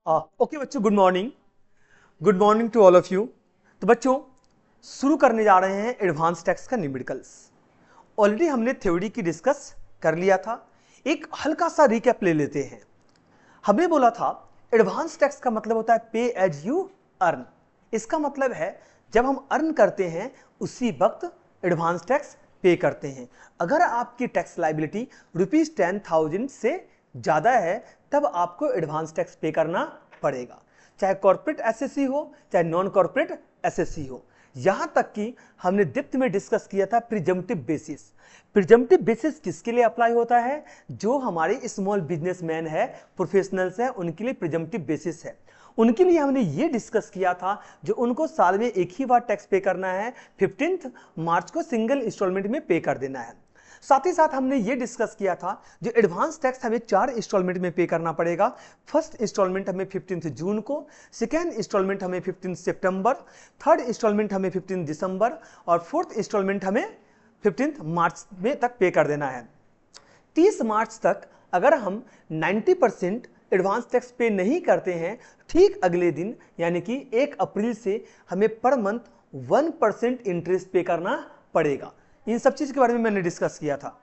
Okay बच्चों, good morning to all of you. तो बच्चों, शुरू करने जा रहे हैं एडवांस टैक्स का न्यूमेरिकल्स। ऑलरेडी हमने थ्योरी की डिस्कस कर लिया था। एक हल्का सा रिकैप ले लेते हैं। हमने बोला था एडवांस टैक्स का मतलब होता है पे एज यू अर्न। इसका मतलब है जब हम अर्न करते हैं उसी वक्त एडवांस टैक्स पे करते हैं। अगर आपकी टैक्स लाइबिलिटी ₹10,000 से ज़्यादा है तब आपको एडवांस टैक्स पे करना पड़ेगा, चाहे कॉर्पोरेट एसएससी हो चाहे नॉन कॉर्पोरेट एसएससी हो। यहां तक कि हमने डिप्थ में डिस्कस किया था प्रिजम्पटिव बेसिस। प्रिजम्पटिव बेसिस किसके लिए अप्लाई होता है? जो हमारे स्मॉल बिजनेसमैन है, प्रोफेशनल्स हैं, उनके लिए प्रिजम्पटिव बेसिस है। उनके लिए हमने ये डिस्कस किया था जो उनको साल में एक ही बार टैक्स पे करना है, 15 मार्च को सिंगल इंस्टॉलमेंट में पे कर देना है। साथ ही साथ हमने ये डिस्कस किया था जो एडवांस टैक्स हमें 4 इंस्टॉलमेंट में पे करना पड़ेगा। फर्स्ट इंस्टॉलमेंट हमें 15 जून को, सेकेंड इंस्टॉलमेंट हमें 15 सितंबर, थर्ड इंस्टॉलमेंट हमें 15 दिसंबर और फोर्थ इंस्टॉलमेंट हमें 15 मार्च में तक पे कर देना है। 30 मार्च तक अगर हम 90% एडवांस टैक्स पे नहीं करते हैं, ठीक अगले दिन यानी कि 1 अप्रैल से हमें पर मंथ 1% इंटरेस्ट पे करना पड़ेगा। इन सब चीज के बारे में मैंने डिस्कस किया था।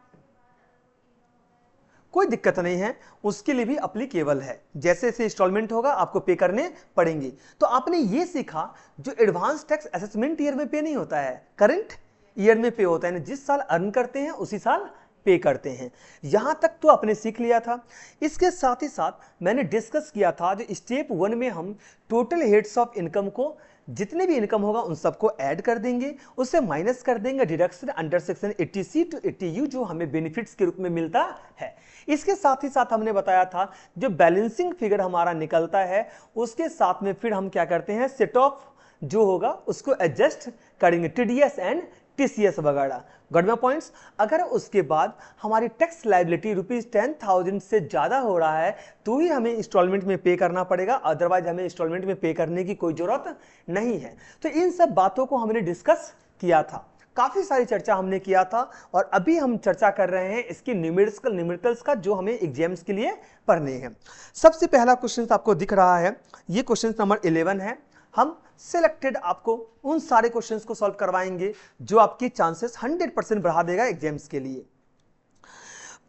कोई दिक्कत नहीं है, उसके लिए भी अप्लीकेबल है। जैसे जैसे इंस्टॉलमेंट होगा आपको पे करने पड़ेंगे। तो आपने ये सीखा जो एडवांस टैक्स असेसमेंट ईयर में पे नहीं होता है, करंट ईयर में पे होता है। जिस साल अर्न करते हैं उसी साल पे करते हैं। यहां तक तो आपने सीख लिया था। इसके साथ ही साथ मैंने डिस्कस किया था जो स्टेप 1 में हम टोटल हेड्स ऑफ इनकम को, जितने भी इनकम होगा उन सबको ऐड कर देंगे, उससे माइनस कर देंगे deduction under section 80C to 80U जो हमें बेनिफिट्स के रूप में मिलता है। इसके साथ ही साथ हमने बताया था जो बैलेंसिंग फिगर हमारा निकलता है उसके साथ में फिर हम क्या करते हैं, सेट ऑफ जो होगा उसको एडजस्ट करेंगे, टीडीएस एंड टीसीएस वगैरह। गढ़वा पॉइंट्स। अगर उसके बाद हमारी टैक्स लाइबिलिटी ₹10,000 से ज्यादा हो रहा है तो ही हमें इंस्टॉलमेंट में पे करना पड़ेगा, अदरवाइज हमें इंस्टॉलमेंट में पे करने की कोई जरूरत नहीं है। तो इन सब बातों को हमने डिस्कस किया था, काफी सारी चर्चा हमने किया था और अभी हम चर्चा कर रहे हैं इसकी न्यूमेरिकल्स का जो हमें एग्जाम्स के लिए पढ़ने हैं। सबसे पहला क्वेश्चन आपको दिख रहा है, ये क्वेश्चन नंबर 11 है। हम सिलेक्टेड आपको उन सारे क्वेश्चंस को सॉल्व करवाएंगे जो आपकी चांसेस 100% बढ़ा देगा एग्जाम्स के लिए।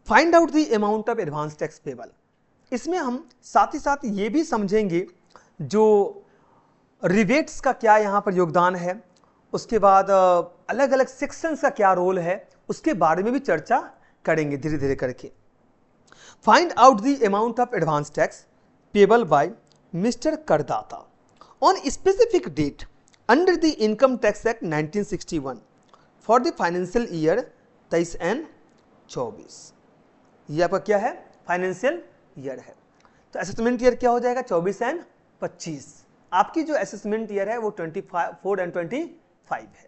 Find out the amount of advance tax payable. इसमें हम साथ ही साथ ये भी समझेंगे जो रिबेट्स का क्या यहां पर योगदान है, उसके बाद अलग अलग सेक्शंस का क्या रोल है, उसके बारे में भी चर्चा करेंगे धीरे धीरे करके। Find out the amount of advance tax payable by mister करदाता on specific date under the Income Tax Act 1961 for the financial year 23 and 24। ये आपका क्या है? फाइनेंशियल ईयर है। तो असेसमेंट ईयर क्या हो जाएगा? 24 एंड 25। आपकी जो असेसमेंट ईयर है वो 24 एंड 25 है।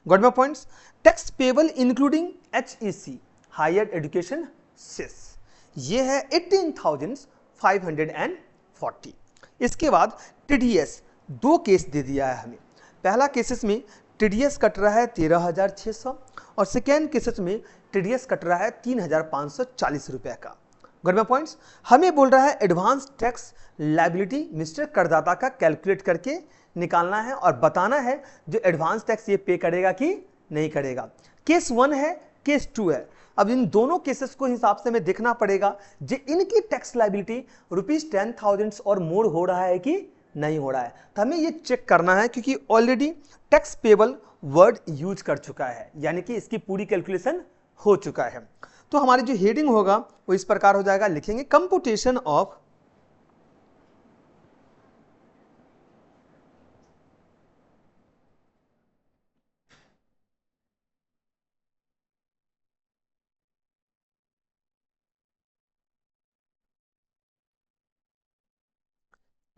Got my points. Tax payable including HEC higher education cess, ये है 18,540। इसके बाद TDS 2 केस दे दिया है हमें। पहला केसेस में टीडीएस कट रहा है 13,600 और सेकेंड केसेस में टीडीएस कट रहा है 3,540 रुपए का। Government points. हमें बोल रहा है एडवांस टैक्स लायबिलिटी मिस्टर करदाता का कैलकुलेट करके निकालना है और बताना है जो एडवांस टैक्स ये पे करेगा कि नहीं करेगा। केस 1 है, केस 2 है। अब इन दोनों केसेस को हिसाब से हमें देखना पड़ेगा जो इनकी टैक्स लायबिलिटी ₹10,000 और मोर हो रहा है कि नहीं हो रहा है। तो हमें ये चेक करना है क्योंकि already tax payable word use कर चुका है, यानी कि इसकी पूरी कैलकुलेशन हो चुका है। तो हमारी जो हेडिंग होगा वो इस प्रकार हो जाएगा, लिखेंगे computation of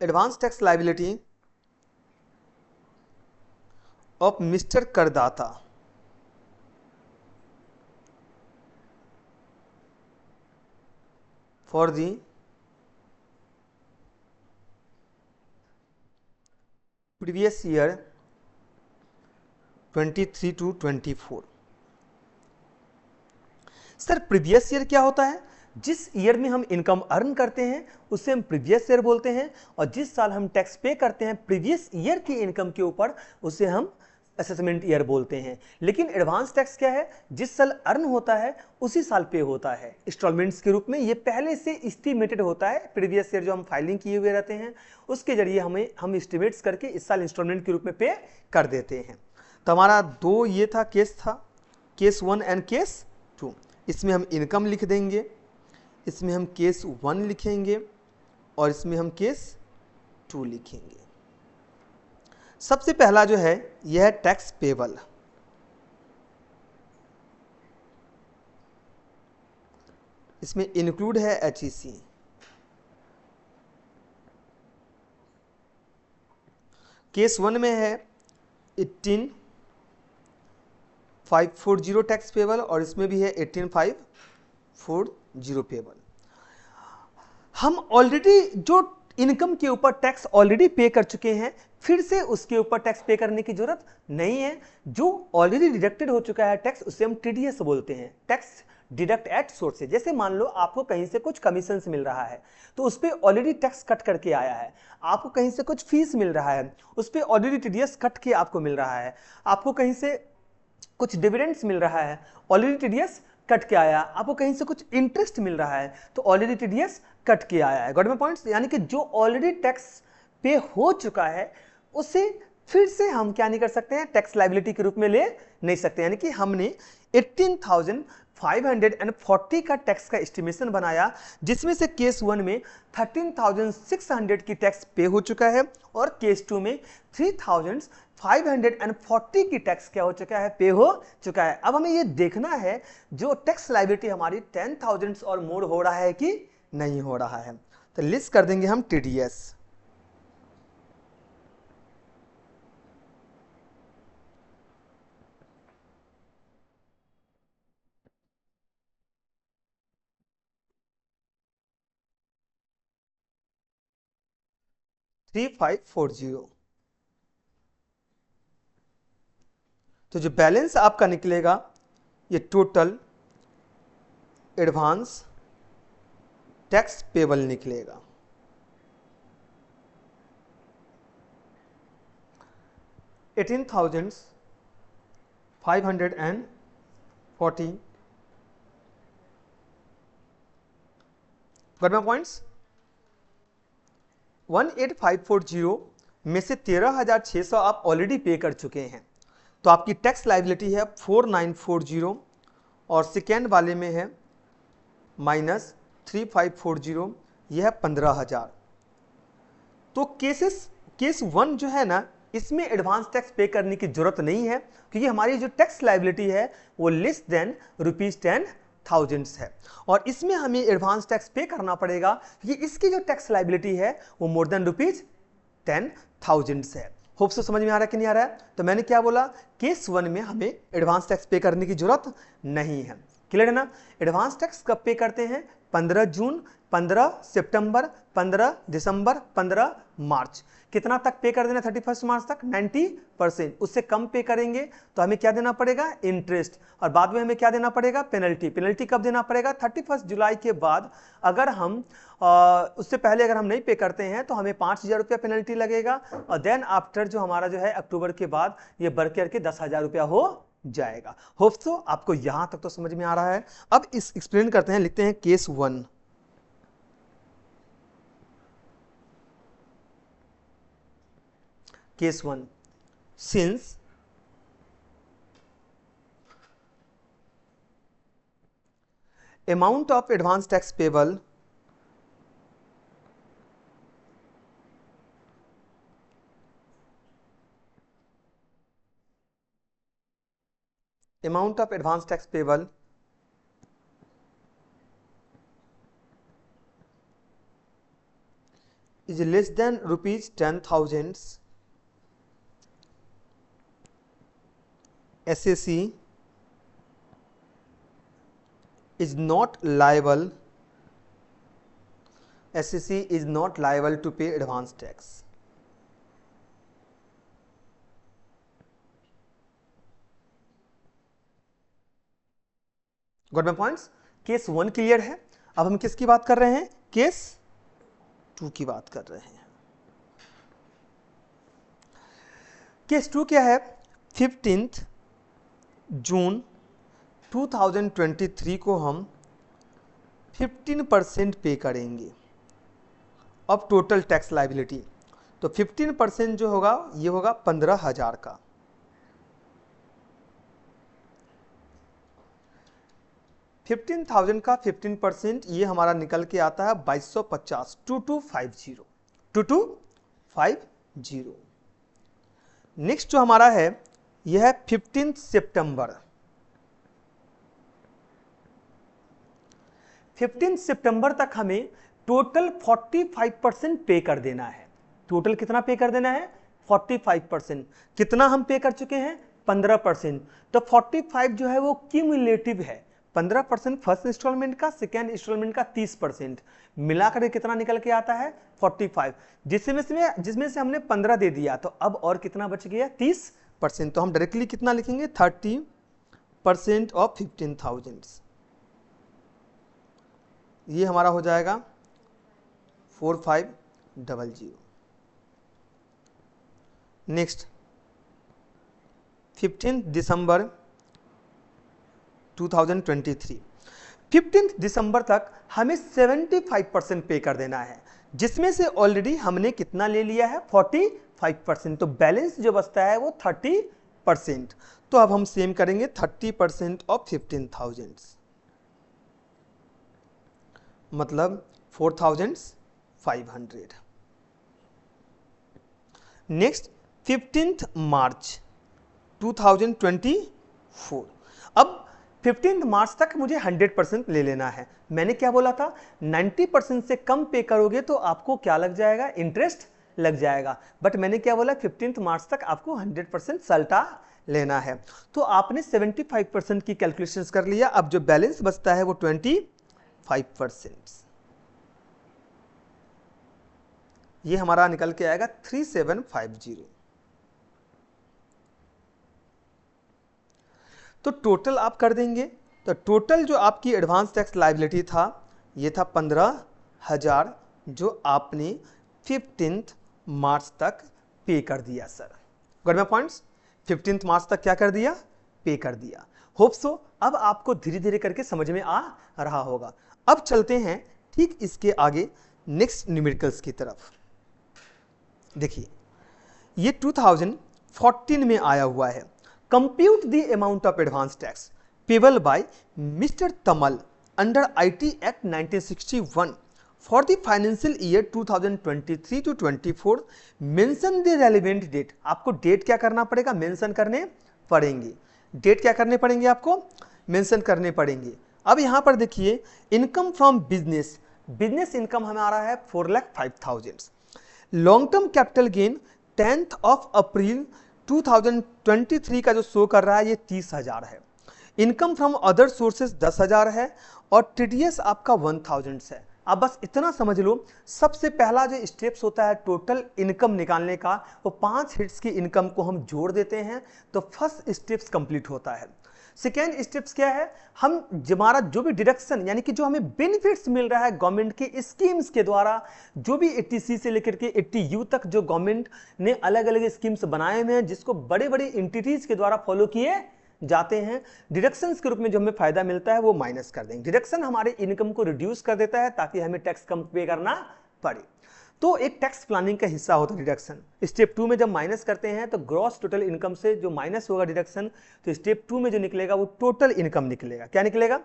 advance tax liability of mister करदाता for the previous year 23 to 24। Sir previous year क्या होता है? जिस ईयर में हम इनकम अर्न करते हैं उसे हम प्रीवियस ईयर बोलते हैं, और जिस साल हम टैक्स पे करते हैं प्रीवियस ईयर की इनकम के ऊपर उसे हम असेसमेंट ईयर बोलते हैं। लेकिन एडवांस टैक्स क्या है, जिस साल अर्न होता है उसी साल पे होता है इंस्टॉलमेंट्स के रूप में। ये पहले से एस्टिमेटेड होता है, प्रीवियस ईयर जो हम फाइलिंग किए हुए रहते हैं उसके जरिए हम एस्टिमेट्स करके इस साल इंस्टॉलमेंट के रूप में पे कर देते हैं। तो हमारा दो ये था केस था, केस 1 एंड केस 2। इसमें हम इनकम लिख देंगे, इसमें हम केस 1 लिखेंगे और इसमें हम केस 2 लिखेंगे। सबसे पहला जो है यह है टैक्स पेबल। इसमें इंक्लूड है HEC। केस 1 में है 18540 टैक्स पेबल और इसमें भी है 18540 पेबल। हम ऑलरेडी जो इनकम के ऊपर टैक्स ऑलरेडी पे कर चुके हैं, फिर से उसके ऊपर टैक्स पे करने की जरूरत नहीं है। जो ऑलरेडी डिडक्टेड हो चुका है टैक्स उसे हम TDS बोलते हैं, टैक्स डिडक्ट एट सोर्स से। जैसे मान लो आपको कहीं से कुछ कमीशन मिल रहा है तो उस पर ऑलरेडी टैक्स कट करके आया है, आपको कहीं से कुछ फीस मिल रहा है उस पर ऑलरेडी TDS कट के आपको मिल रहा है, आपको कहीं से कुछ डिविडेंड्स मिल रहा है ऑलरेडी TDS कट के आया, आपको कहीं से कुछ इंटरेस्ट मिल रहा है तो ऑलरेडी TDS कट के आया है। Got my points? यानी कि जो ऑलरेडी टैक्स पे हो चुका है उसे फिर से हम क्या नहीं कर सकते हैं, टैक्स लायबिलिटी के रूप में ले नहीं सकते। यानी कि हमने 18,540 का टैक्स का एस्टिमेशन बनाया, जिसमें से केस 1 में 13,600 की टैक्स पे हो चुका है और केस 2 में 3,540 की टैक्स क्या हो चुका है, पे हो चुका है। अब हमें ये देखना है जो टैक्स लायबिलिटी हमारी 10,000 और मोर हो रहा है कि नहीं हो रहा है। तो लिस्ट कर देंगे हम TDS। थ्री 540। तो जो बैलेंस आपका निकलेगा ये टोटल एडवांस टैक्स पेबल निकलेगा। $18,540 गॉट माय पॉइंट्स। 18540 में से 13,600 आप ऑलरेडी पे कर चुके हैं, तो आपकी टैक्स लायबिलिटी है 4940 और सेकेंड वाले में है -3540, यह है 15,000। तो केस 1 जो है ना, इसमें एडवांस टैक्स पे करने की जरूरत नहीं है क्योंकि हमारी जो टैक्स लायबिलिटी है वो लेस देन ₹10,000 है, और इसमें हमें एडवांस टैक्स पे करना पड़ेगा क्योंकि इसकी जो टैक्स लायबिलिटी है वो मोर देन ₹10,000 है। होप सो समझ में आ रहा है कि नहीं आ रहा है? तो मैंने क्या बोला, केस 1 में हमें एडवांस टैक्स पे करने की जरूरत नहीं है। क्लियर है ना? एडवांस टैक्स कब पे करते हैं? 15 जून, 15 सितंबर, 15 दिसंबर, 15 मार्च। कितना तक पे कर देना? 31 मार्च तक 90%। उससे कम पे करेंगे तो हमें क्या देना पड़ेगा? इंटरेस्ट। और बाद में हमें क्या देना पड़ेगा? पेनल्टी। पेनल्टी कब देना पड़ेगा? 31 जुलाई के बाद। अगर हम उससे पहले अगर हम नहीं पे करते हैं तो हमें 5,000 रुपया पेनल्टी लगेगा, और देन आफ्टर जो हमारा जो है अक्टूबर के बाद ये बढ़ करके 10,000 रुपया हो जाएगा। होप सो आपको यहां तक तो समझ में आ रहा है। अब इस एक्सप्लेन करते हैं, लिखते हैं case 1। Case 1, since amount of advance tax payable is less than ₹10,000, SAC is not liable to pay advance tax. Got my points? Case 1 clear है। अब हम किसकी बात कर रहे हैं? केस 2 की बात कर रहे हैं। केस 2 क्या है? 15 जून 2023 को हम 15% पे करेंगे अब टोटल टैक्स लायबिलिटी। तो 15% जो होगा ये होगा 15,000 का। 15,000 का 15% ये हमारा निकल के आता है 2250, 2250, 2250। नेक्स्ट जो हमारा है यह है 15 सितंबर। 15 सितंबर तक हमें टोटल 45% पे कर देना है। टोटल कितना पे कर देना है? 45%। कितना हम पे कर चुके हैं? 15%। तो 45 जो है वो क्यूमुलेटिव है। 15% फर्स्ट इंस्टॉलमेंट का, सेकेंड इंस्टॉलमेंट का 30%, मिलाकर कितना निकल के आता है? 45। जिसमें से हमने 15 दे दिया, तो अब और कितना बच गया? 30%। तो हम डायरेक्टली कितना लिखेंगे? 30% ऑफ 15,000। ये हमारा हो जाएगा 4500। नेक्स्ट 15 दिसंबर 2023। 15 दिसंबर तक हमें 75% पे कर देना है, जिसमें से ऑलरेडी हमने कितना ले लिया है? 45%। तो बैलेंस जो बचता है वो 30%। तो अब हम सेम करेंगे 30% ऑफ 15,000, मतलब 4,500। नेक्स्ट 15 मार्च 2024। अब 15 मार्च तक मुझे 100% ले लेना है। मैंने क्या बोला था? 90% से कम पे करोगे तो आपको क्या लग जाएगा? इंटरेस्ट लग जाएगा। बट मैंने क्या बोला? 15 मार्च तक आपको 100% सल्टा लेना है। तो आपने 75% की कैलकुलेशंस कर लिया। अब जो बैलेंस बचता है वो 25%। ये हमारा निकल के आएगा 3750। तो टोटल आप कर देंगे। तो टोटल जो आपकी एडवांस टैक्स लायबिलिटी था ये था 15,000, जो आपने 15 मार्च तक पे कर दिया। Sir got my points? 15 मार्च तक क्या कर दिया? पे कर दिया। होप सो अब आपको धीरे धीरे करके समझ में आ रहा होगा। अब चलते हैं ठीक इसके आगे नेक्स्ट न्यूमेरिकल्स की तरफ। देखिए ये 2014 में आया हुआ है। Compute the amount of advance tax payable by mister Tamal under IT act 1961 for the financial year 2023 to 24। Mention the relevant date. आपको डेट क्या करना पड़ेगा? मेंशन करने पड़ेंगे। डेट क्या करने पड़ेंगे? आपको मेंशन करने पड़ेंगे। अब यहां पर देखिए income from business, business income हमारा है 4,05,000। Long term capital gain 10th of April 2023 का जो शो कर रहा है ये 30,000 है। इनकम फ्रॉम अदर सोर्सेज 10,000 है और TDS आपका 1,000 है। अब बस इतना समझ लो, सबसे पहला जो स्टेप्स होता है टोटल इनकम निकालने का, वो 5 हिट्स की इनकम को हम जोड़ देते हैं तो फर्स्ट स्टेप्स कंप्लीट होता है। सेकेंड स्टेप्स क्या है? हम हमारा जो भी डिडक्शन यानी कि जो हमें बेनिफिट्स मिल रहा है गवर्नमेंट के स्कीम्स के द्वारा, जो भी 80C से लेकर के 80U तक जो गवर्नमेंट ने अलग अलग स्कीम्स बनाए हुए हैं जिसको बड़े बड़े एंटिटीज के द्वारा फॉलो किए जाते हैं, डिडक्शंस के रूप में जो हमें फायदा मिलता है वो माइनस कर देंगे। डिडक्शन हमारे इनकम को रिड्यूस कर देता है ताकि हमें टैक्स कम पे करना पड़े। तो एक टैक्स प्लानिंग का हिस्सा होता है डिडक्शन। स्टेप 2 में जब माइनस करते हैं तो ग्रॉस टोटल इनकम से जो माइनस होगा डिडक्शन, तो स्टेप 2 में जो निकलेगा वो टोटल इनकम निकलेगा। क्या निकलेगा?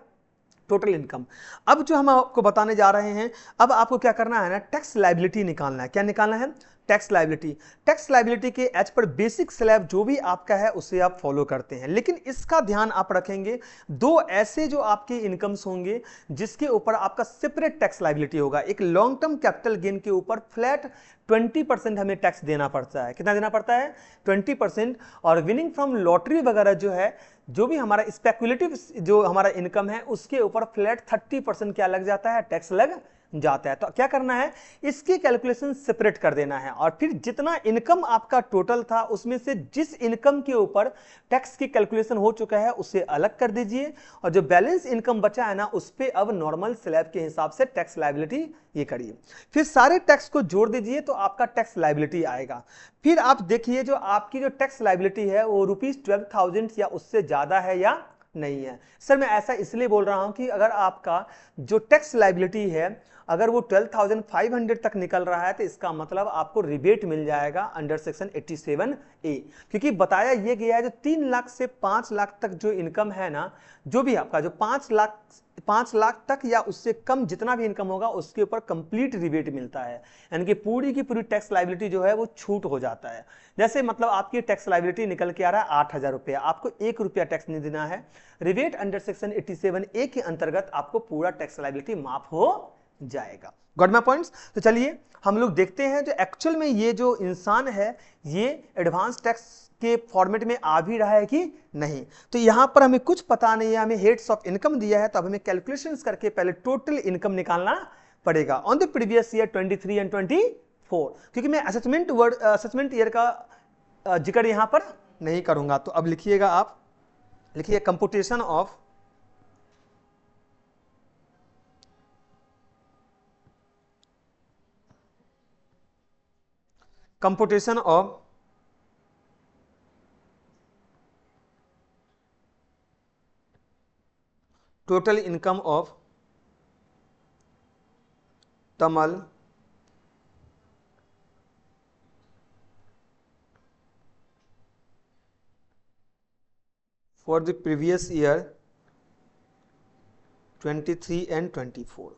Total income. अब जो हम आपको बताने जा रहे हैं, अब आपको क्या करना है ना, टैक्स लायबिलिटी निकालना है। क्या निकालना है? Tax liability. टैक्स लायबिलिटी के एज पर बेसिक स्लैब जो भी आपका है उसे आप फॉलो करते हैं, लेकिन इसका ध्यान आप रखेंगे दो ऐसे जो आपके इनकम्स होंगे जिसके ऊपर आपका सेपरेट टैक्स लायबिलिटी होगा। एक लॉन्ग टर्म कैपिटल गेन के ऊपर फ्लैट 20% हमें टैक्स देना पड़ता है। कितना देना पड़ता है? 20%। और विनिंग फ्रॉम लॉटरी वगैरह जो है, जो भी हमारा स्पेकुलेटिव जो हमारा इनकम है उसके ऊपर फ्लैट 30% क्या लग जाता है? टैक्स लग जाता है। तो क्या करना है, इसकी कैलकुलेशन सेपरेट कर देना है और फिर जितना इनकम आपका टोटल था उसमें से जिस इनकम के ऊपर टैक्स की कैलकुलेशन हो चुका है उसे अलग कर दीजिए और जो बैलेंस इनकम बचा है ना उस पे अब नॉर्मल स्लैब के हिसाब से टैक्स लायबिलिटी ये करिए। फिर सारे टैक्स को जोड़ दीजिए तो आपका टैक्स लायबिलिटी आएगा। फिर आप देखिए जो आपकी जो टैक्स लायबिलिटी है वो ₹12,000 या उससे ज्यादा है या नहीं है। सर मैं ऐसा इसलिए बोल रहा हूं कि अगर आपका जो टैक्स लायबिलिटी है अगर वो 12,500 तक निकल रहा है तो इसका मतलब आपको रिबेट मिल जाएगा अंडर सेक्शन 87A, क्योंकि बताया ये गया है जो 3 लाख से 5 लाख तक जो इनकम है ना, जो भी आपका जो 5 लाख तक या उससे कम जितना भी इनकम होगा उसके ऊपर कंप्लीट रिबेट मिलता है, यानी कि पूरी की पूरी टैक्स लायबिलिटी जो है वो छूट हो जाता है। जैसे मतलब आपकी टैक्स लायबिलिटी निकल के आ रहा है 8,000 रुपया, आपको ₹1 टैक्स नहीं देना है। रिबेट अंडर सेक्शन 87A के अंतर्गत आपको पूरा टैक्स लायबिलिटी माफ हो जाएगा। Got my points. तो चलिए हम लोग देखते हैं जो एक्चुअल में ये जो इंसान है ये एडवांस टैक्स के फॉर्मेट में आ भी रहा है कि नहीं। तो यहां पर हमें कुछ पता नहीं है, हमें हेड्स ऑफ इनकम दिया है तो अब हमें कैलकुलेशंस करके पहले टोटल इनकम निकालना पड़ेगा on the previous year 23 and 24, क्योंकि मैं असेसमेंट ईयर का जिक्र यहां पर नहीं करूंगा। तो अब लिखिएगा, आप लिखिए computation of total income of Tamal for the previous year 23 and 24.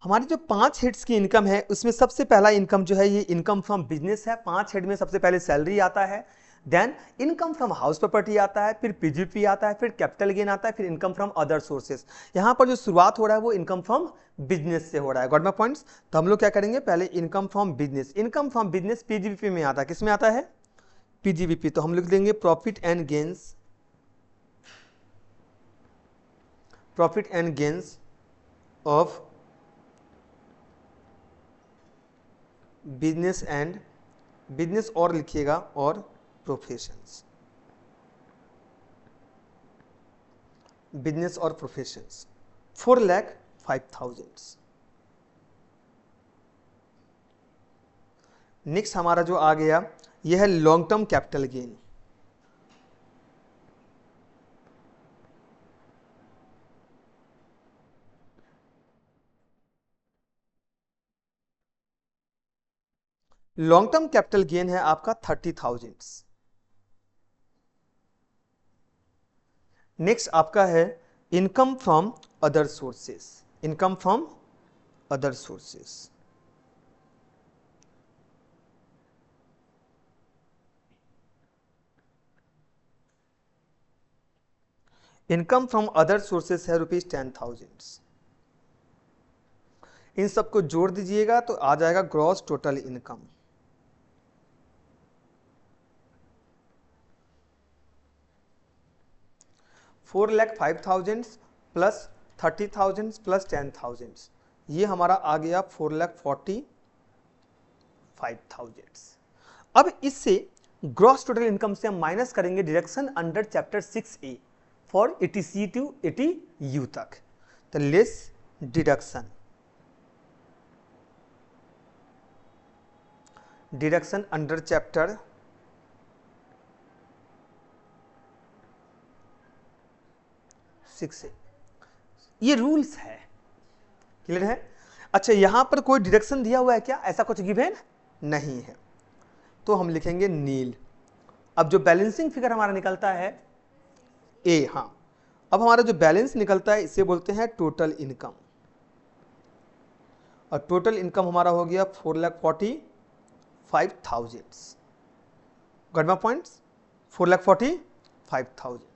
हमारी जो 5 हेड्स की इनकम है उसमें सबसे पहला इनकम जो है ये इनकम फ्रॉम बिजनेस है। 5 हेड में सबसे पहले सैलरी आता है, then income from house property आता है, फिर पीजीपी आता है, फिर कैपिटल गेन आता है, फिर इनकम फ्रॉम अदर सोर्सेस। यहां पर जो शुरुआत हो रहा है वो इनकम फ्रॉम बिजनेस से हो रहा है। Got my points. तो हम लोग क्या करेंगे, पहले income from business. Income from business PGBP में आता है, किस में आता है, पीजीबीपी। तो हम लिख देंगे profit and gains of business और लिखिएगा और प्रोफेशंस, बिजनेस और प्रोफेशंस 4,05,000। नेक्स्ट हमारा जो आ गया यह है long term capital gain. Long term capital gain है आपका 30,000। नेक्स्ट आपका है income from other sources, income from other sources. Income from other sources है ₹10,000। इन सबको जोड़ दीजिएगा तो आ जाएगा gross total income. $4,05,000 plus 30,000 plus 10,000, ये हमारा आ गया 4,45,000। अब इससे ग्रॉस टोटल इनकम से हम माइनस करेंगे deduction under chapter 6A for 80C to 80U तक। तो less deduction under chapter 6A, ये रूल्स है। क्लियर है। अच्छा यहां पर कोई डिडक्शन दिया हुआ है क्या, ऐसा कुछ गिवन नहीं है, तो हम लिखेंगे नील। अब जो बैलेंसिंग फिगर हमारा निकलता है ए, हाँ अब हमारा जो बैलेंस निकलता है इसे बोलते हैं टोटल इनकम, और टोटल इनकम हमारा हो गया 4,45,000। Got my points, 4,45,000।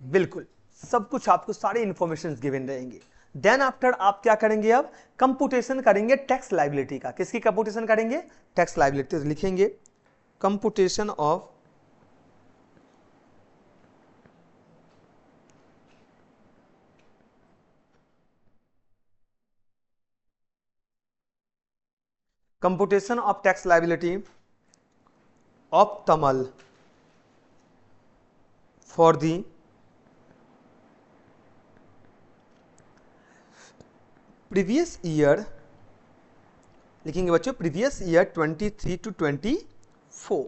बिल्कुल, सब कुछ आपको सारे इंफॉर्मेशन गिवन रहेंगे। देन आफ्टर आप क्या करेंगे, अब कंपुटेशन करेंगे टैक्स लायबिलिटी का। किसकी कंपुटेशन करेंगे, टैक्स लायबिलिटी। तो लिखेंगे computation of tax liability optimal for the previous year, लिखेंगे बच्चों प्रीवियस ईयर 23 to 24।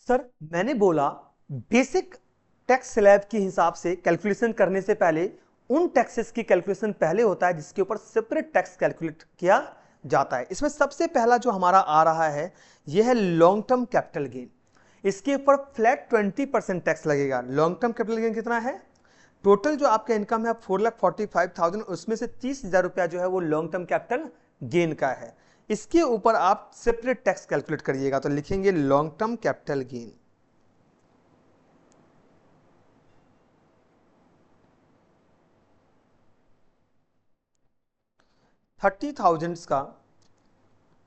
सर मैंने बोला बेसिक टैक्स स्लैब के हिसाब से कैलकुलेशन करने से पहले उन टैक्सेस की कैलकुलेशन पहले होता है जिसके ऊपर सेपरेट टैक्स कैलकुलेट किया जाता है। इसमें सबसे पहला जो हमारा आ रहा है यह है लॉन्ग टर्म कैपिटल गेन। इसके ऊपर फ्लैट 20% टैक्स लगेगा। लॉन्ग टर्म कैपिटल गेन कितना है, टोटल जो आपका इनकम है 4,45,000, उसमें से 30,000 रुपया जो है वो लॉन्ग टर्म कैपिटल गेन का है। इसके ऊपर आप सेपरेट टैक्स कैलकुलेट करिएगा। तो लिखेंगे लॉन्ग टर्म कैपिटल गेन, $30,000 का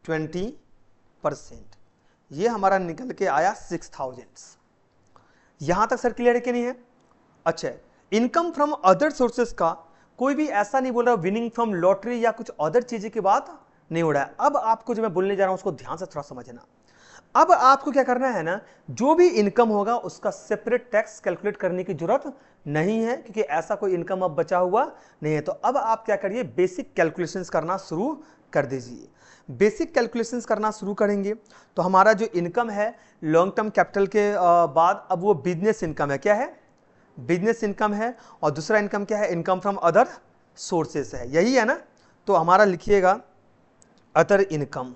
20%, ये हमारा निकल के आया 6,000। यहां तक सर क्लियर है कि नहीं है। अच्छा, इनकम फ्रॉम अदर सोर्सेस का कोई भी ऐसा नहीं बोल रहा विनिंग फ्रॉम लॉटरी या कुछ अदर चीजें की बात नहीं हो रहा है। अब आपको जो मैं बोलने जा रहा हूं उसको ध्यान से थोड़ा समझना। अब आपको क्या करना है ना, जो भी इनकम होगा उसका सेपरेट टैक्स कैलकुलेट करने की जरूरत नहीं है, क्योंकि ऐसा कोई इनकम अब बचा हुआ नहीं है। तो अब आप क्या करिए, बेसिक कैलकुलेशंस करना शुरू कर दीजिए। बेसिक कैलकुलेशंस करना शुरू करेंगे तो हमारा जो इनकम है लॉन्ग टर्म कैपिटल के बाद अब वो बिजनेस इनकम है। क्या है, बिजनेस इनकम है। और दूसरा इनकम क्या है, इनकम फ्रॉम अदर सोर्सेस है, यही है ना। तो हमारा लिखिएगा अदर इनकम,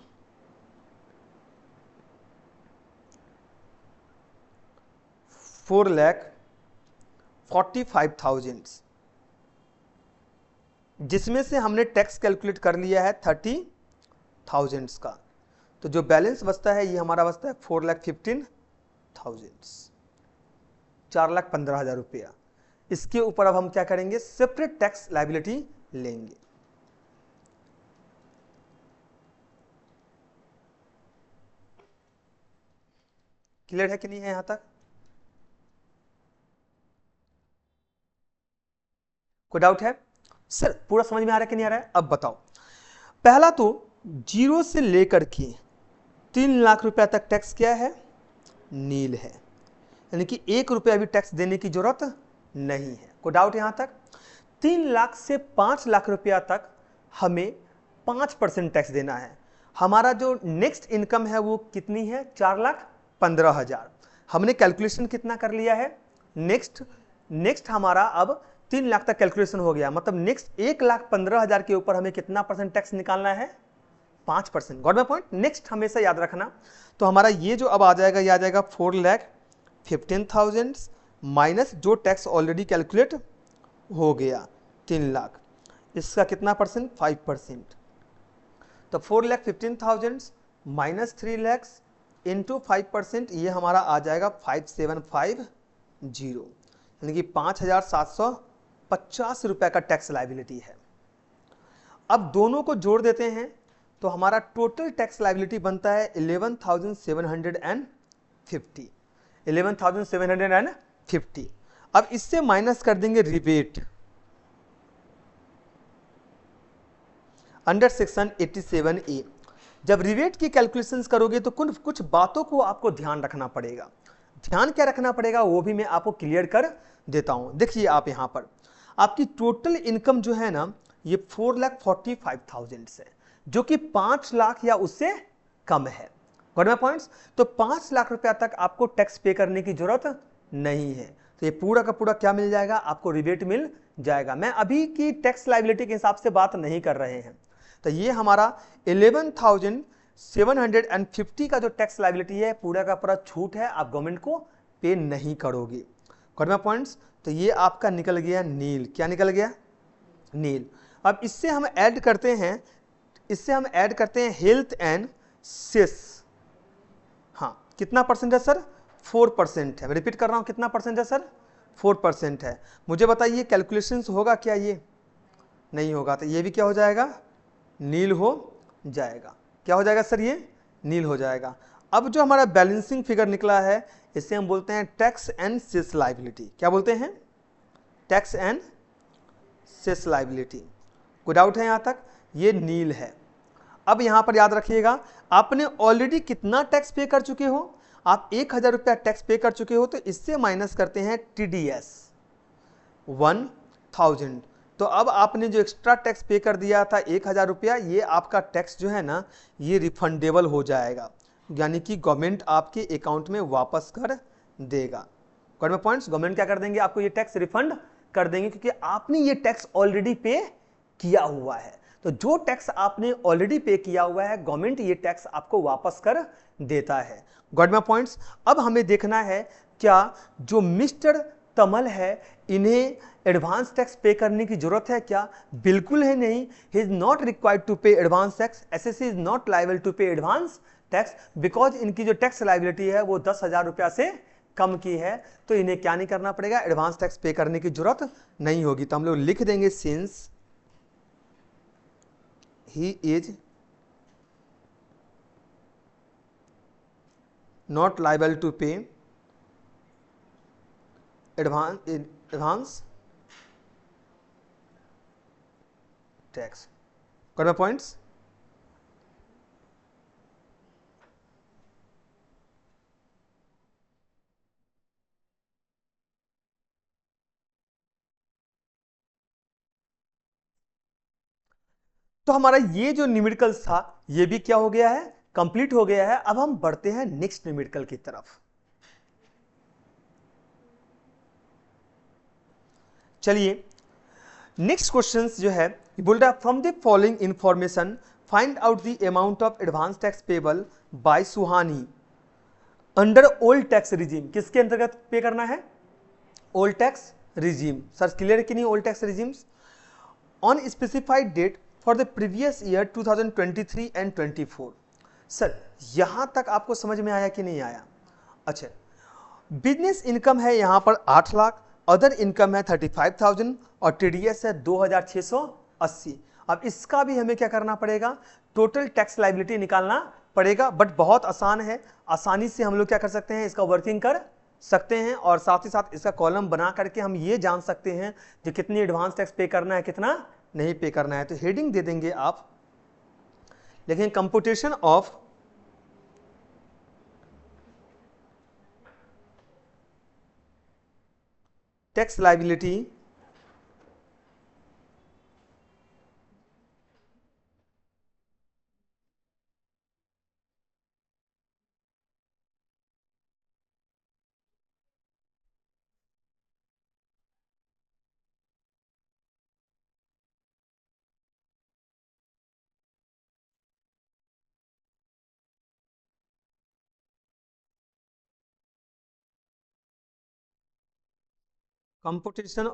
$4,45,000, जिसमें से हमने टैक्स कैलकुलेट कर लिया है 30,000 का। तो जो बैलेंस बचता है ये हमारा बचता है 4,15,000, 4,15,000 रुपया। इसके ऊपर अब हम क्या करेंगे, सेपरेट टैक्स लायबिलिटी लेंगे। क्लियर है कि नहीं है यहां तक, कोई डाउट है। सर पूरा समझ में आ रहा है कि नहीं आ रहा है, अब बताओ। पहला तो 0 से लेकर के 3 लाख रुपया तक टैक्स क्या है, नील है, यानी कि 1 रुपया भी टैक्स देने की जरूरत नहीं है। कोई डाउट यहां तक। 3 लाख से 5 लाख रुपया तक हमें 5% टैक्स देना है। हमारा जो नेक्स्ट इनकम है वो कितनी है, 4,15,000। हमने कैलकुलेशन कितना कर लिया है, नेक्स्ट हमारा अब 3 लाख तक कैलकुलेशन हो गया, मतलब नेक्स्ट 1,15,000 के ऊपर हमें कितना परसेंट टैक्स निकालना है, 5%। Got my point. नेक्स्ट हमेशा याद रखना। तो हमारा ये जो अब आ जाएगा, ये आ जाएगा 4,15,000 माइनस जो टैक्स ऑलरेडी कैलकुलेट हो गया 3 लाख, इसका कितना परसेंट, 5%। तो 4,15,000 माइनस 3 लाख इंटू 5%, ये हमारा आ जाएगा 5,750, यानी कि 5,750 रुपए का टैक्स लायबिलिटी है। अब दोनों को जोड़ देते हैं तो हमारा टोटल टैक्स लायबिलिटी बनता है 11,750, 11,750। अब इससे माइनस कर देंगे रिबेट अंडर सेक्शन 87A। जब रिबेट की कैलकुलेशंस करोगे तो कुछ बातों को आपको ध्यान रखना पड़ेगा। ध्यान क्या रखना पड़ेगा वो भी मैं आपको क्लियर कर देता हूं। देखिए आप यहां पर आपकी टोटल इनकम जो है ना, ये 4,45,000 है, जो कि 5 लाख या उससे कम है। Got my points. तो 5 लाख रुपया तक आपको टैक्स पे करने की जरूरत नहीं है। तो ये पूरा का पूरा क्या मिल जाएगा आपको, रिबेट मिल जाएगा। मैं अभी की टैक्स लायबिलिटी के हिसाब से बात नहीं कर रहे हैं। तो ये हमारा 11,750 का जो टैक्स लायबिलिटी है पूरा का पूरा छूट है, आप गवर्नमेंट को पे नहीं करोगे। Got points. तो ये आपका निकल गया नील। क्या निकल गया, नील। अब इससे हम ऐड करते हैं, हेल्थ एंड सेस। हाँ कितना परसेंट है सर, 4% है। मैं रिपीट कर रहा हूं, कितना परसेंट है सर, 4% है। मुझे बताइए कैलकुलेशंस होगा क्या, ये नहीं होगा, तो ये भी क्या हो जाएगा, नील हो जाएगा। क्या हो जाएगा सर, ये नील हो जाएगा। अब जो हमारा बैलेंसिंग फिगर निकला है इसे हम बोलते हैं टैक्स एंड सेस लायबिलिटी। क्या बोलते हैं, टैक्स एंड सेस लायबिलिटी। कोई डाउट है यहां तक, ये नील है। अब यहां पर याद रखिएगा, आपने ऑलरेडी कितना टैक्स पे कर चुके हो, आप 1,000 रुपया टैक्स पे कर चुके हो, तो इससे माइनस करते हैं TDS 1,000। तो अब आपने जो एक्स्ट्रा टैक्स पे कर दिया था 1,000 रुपया, ये आपका टैक्स जो है ना ये रिफंडेबल हो जाएगा, यानी कि गवर्नमेंट आपके अकाउंट में वापस कर देगा। गवर्नमेंट पॉइंट्स, गवर्नमेंट क्या कर देंगे, आपको ये टैक्स रिफंड कर देंगे, क्योंकि आपने ये टैक्स ऑलरेडी पे किया हुआ है। तो जो टैक्स आपने ऑलरेडी पे किया हुआ है गवर्नमेंट ये टैक्स आपको वापस कर देता है। Got my points. अब हमें देखना है क्या जो मिस्टर तमल है इन्हें एडवांस टैक्स पे करने की जरूरत है क्या, बिल्कुल है नहीं। He is not required to pay advance tax, SSC is not liable to pay advance tax, because इनकी जो टैक्स लायबिलिटी है वो 10,000 रुपया से कम की है। तो इन्हें क्या नहीं करना पड़ेगा, एडवांस टैक्स पे करने की जरूरत नहीं होगी। तो हम लोग लिख देंगे since he is not liable to pay advance tax। got my points। तो हमारा ये जो न्यूमेरिकल था ये भी क्या हो गया है, कंप्लीट हो गया है। अब हम बढ़ते हैं नेक्स्ट न्यूमेरिकल की तरफ। चलिए नेक्स्ट क्वेश्चन जो है बोल रहा है from the following information find out the amount of advance tax payable by Suhani under old tax regime. किसके अंतर्गत पे करना है, old tax regime. Sir clear है कि नहीं, old tax regimes on specified date for the previous year 2023 and 24। Sir यहां तक आपको समझ में आया कि नहीं आया। अच्छा, बिजनेस इनकम है यहां पर 8 लाख, अदर इनकम है 35,000 और टीडीएस है 2,680। अब इसका भी हमें क्या करना पड़ेगा, टोटल टैक्स लायबिलिटी निकालना पड़ेगा। बट बहुत आसान है, आसानी से हम लोग क्या कर सकते हैं, इसका वर्किंग कर सकते हैं और साथ ही साथ इसका कॉलम बना करके हम ये जान सकते हैं कि कितनी एडवांस टैक्स पे करना है, कितना नहीं पे करना है। तो हेडिंग दे देंगे आप, लेकिन computation of tax liability computation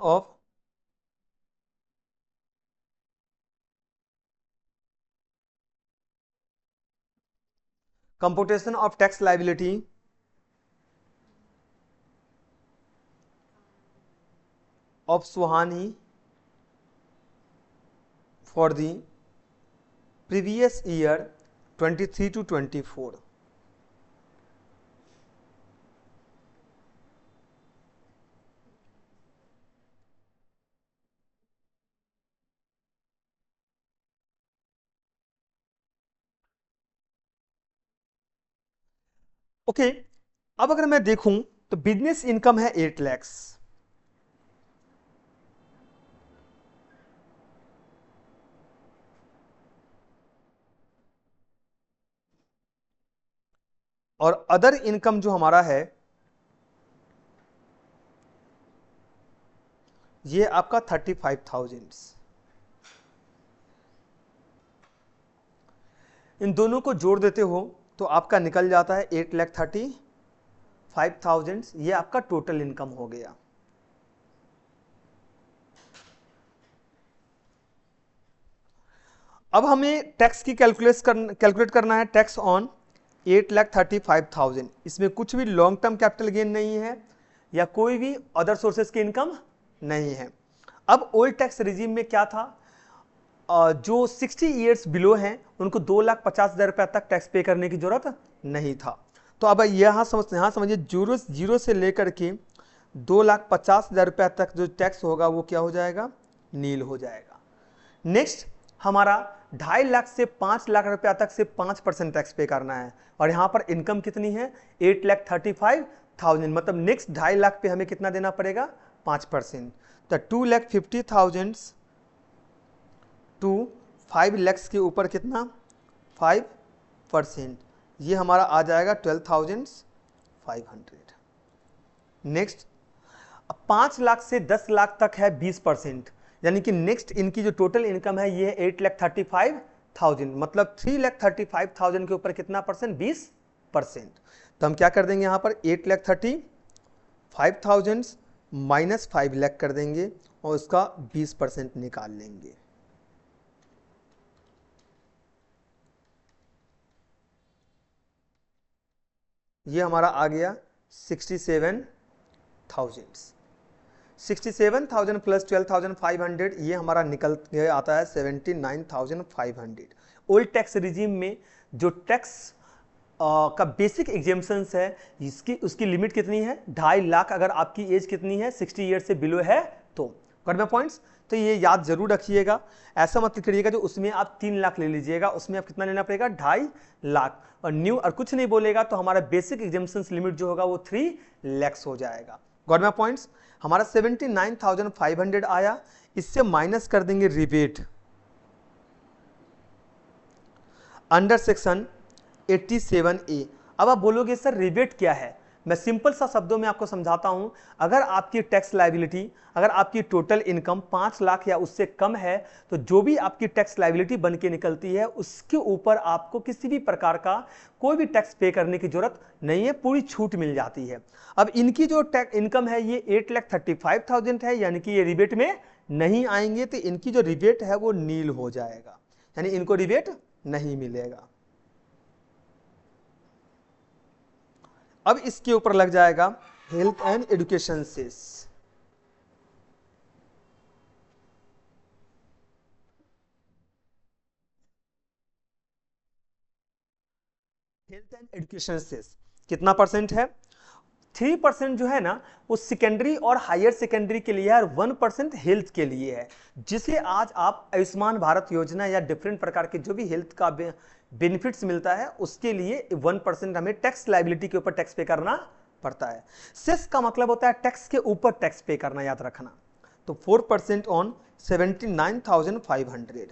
of tax liability of Suhani for the previous year 23 to 24। Okay, अब अगर मैं देखूं तो बिजनेस इनकम है 8 लैक्स, और अदर इनकम जो हमारा है ये आपका 35,000। इन दोनों को जोड़ देते हो तो आपका निकल जाता है 8,35,000। ये आपका टोटल इनकम हो गया। अब हमें टैक्स की कैलकुलेट करना है। Tax on 8,35,000। इसमें कुछ भी लॉन्ग टर्म कैपिटल गेन नहीं है या कोई भी अदर सोर्सेज की इनकम नहीं है। अब ओल्ड टैक्स रिजीम में क्या था, जो 60 ईयर्स बिलो हैं उनको 2,50,000 रुपया तक टैक्स पे करने की जरूरत नहीं था। तो अब यहाँ समझिए जीरो से लेकर के 2,50,000 रुपया तक जो टैक्स होगा वो क्या हो जाएगा, नील हो जाएगा। नेक्स्ट हमारा 2.5 लाख से 5 लाख रुपया तक से 5% टैक्स पे करना है और यहाँ पर इनकम कितनी है 8,35,000, मतलब नेक्स्ट 2.5 लाख पे हमें कितना देना पड़ेगा 5%। तो 2,50,000 टू 5 लाख के ऊपर कितना 5%, ये हमारा आ जाएगा 12,500। नेक्स्ट 5 लाख से 10 लाख तक है 20%, यानी कि नेक्स्ट इनकी जो टोटल इनकम है ये 8,35,000, मतलब 3,35,000 के ऊपर कितना परसेंट 20%। तो हम क्या कर देंगे यहाँ पर 8,35,000 माइनस 5 लाख कर देंगे और उसका 20% निकाल लेंगे। ये हमारा आ गया 67,000। 67,000 प्लस 12,500 ये हमारा निकल के आता है 79,500। ओल्ड टैक्स रिजीम में जो टैक्स का बेसिक एग्जेम्पशंस है उसकी लिमिट कितनी है 2.5 लाख, अगर आपकी एज कितनी है 60 ईयर से बिलो है तो। Got my points? तो ये याद जरूर रखिएगा, ऐसा मत करिएगा जो उसमें आप 3 लाख ले लीजिएगा, उसमें आप कितना लेना पड़ेगा 2.5 लाख, और न्यू और कुछ नहीं बोलेगा तो हमारा बेसिक एग्जेम्पशंस लिमिट जो होगा वो 3 लाख हो जाएगा। Got my points? हमारा 79,500 आया, इससे माइनस कर देंगे रिबेट अंडर सेक्शन 87A। अब आप बोलोगे सर रिबेट क्या है, मैं सिंपल सा शब्दों में आपको समझाता हूं। अगर आपकी टैक्स लायबिलिटी, अगर आपकी टोटल इनकम 5 लाख या उससे कम है तो जो भी आपकी टैक्स लायबिलिटी बन के निकलती है उसके ऊपर आपको किसी भी प्रकार का कोई भी टैक्स पे करने की जरूरत नहीं है, पूरी छूट मिल जाती है। अब इनकी जो टैक्स इनकम है ये 8,35,000 है, यानी कि ये रिबेट में नहीं आएंगे, तो इनकी जो रिबेट है वो नील हो जाएगा, यानी इनको रिबेट नहीं मिलेगा। अब इसके ऊपर लग जाएगा health and education cess. Health and education cess कितना परसेंट है 3% जो है ना वो सेकेंडरी और हायर सेकेंडरी के लिए है और 1% हेल्थ के लिए है, जिसे आज आप आयुष्मान भारत योजना या डिफरेंट प्रकार के जो भी हेल्थ का बेनिफिट्स मिलता है उसके लिए 1% हमें टैक्स लायबिलिटी के ऊपर टैक्स पे करना पड़ता है। सेस का मतलब होता है टैक्स के ऊपर टैक्स पे करना, याद रखना। तो 4% ऑन 79,500,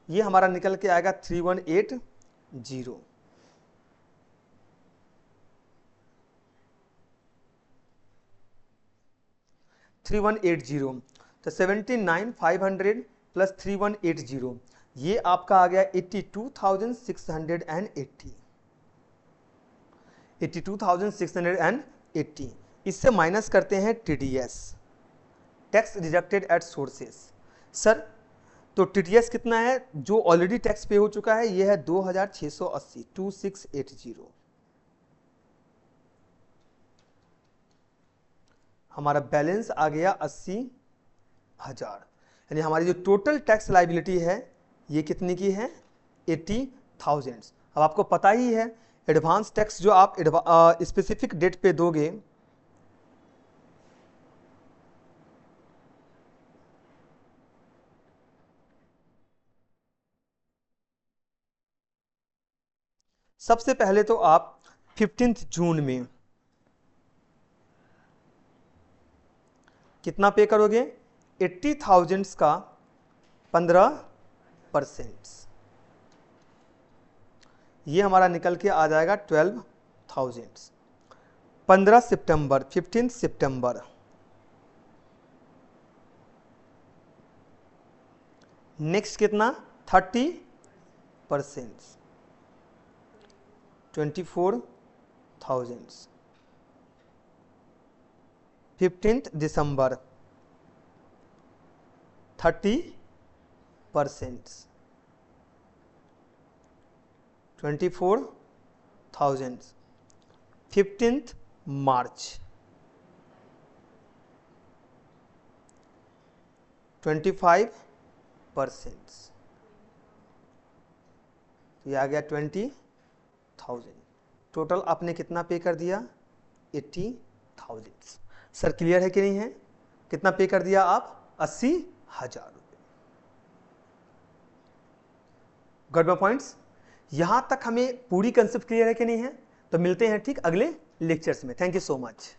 ये हमारा निकल के आएगा 3180। 3180, तो 79,500 प्लस 3180 ये आपका आ गया 82,680। 82,680, इससे माइनस करते हैं TDS, tax deducted at sources. Sir तो TDS कितना है, जो ऑलरेडी टैक्स पे हो चुका है ये है 2,680, 2680। हमारा बैलेंस आ गया 80,000, यानी हमारी जो टोटल टैक्स लायबिलिटी है ये कितनी की है 80,000। अब आपको पता ही है एडवांस टैक्स जो आप स्पेसिफिक डेट पे दोगे सबसे पहले तो आप 15 जून में कितना पे करोगे 80,000 का 15%, ये हमारा निकल के आ जाएगा 12,000। 15 सितंबर 15 सितंबर नेक्स्ट कितना 30%, 24,000। 15th दिसंबर 30%, 24,000। 15th मार्च 25%, ये आ गया 20,000। टोटल आपने कितना पे कर दिया 80,000। सर क्लियर है कि नहीं है? कितना पे कर दिया आप 80,000 रुपये। Got my points? यहां तक हमें पूरी कंसेप्ट क्लियर है कि नहीं है? तो मिलते हैं ठीक अगले लेक्चर्स में। Thank you so much.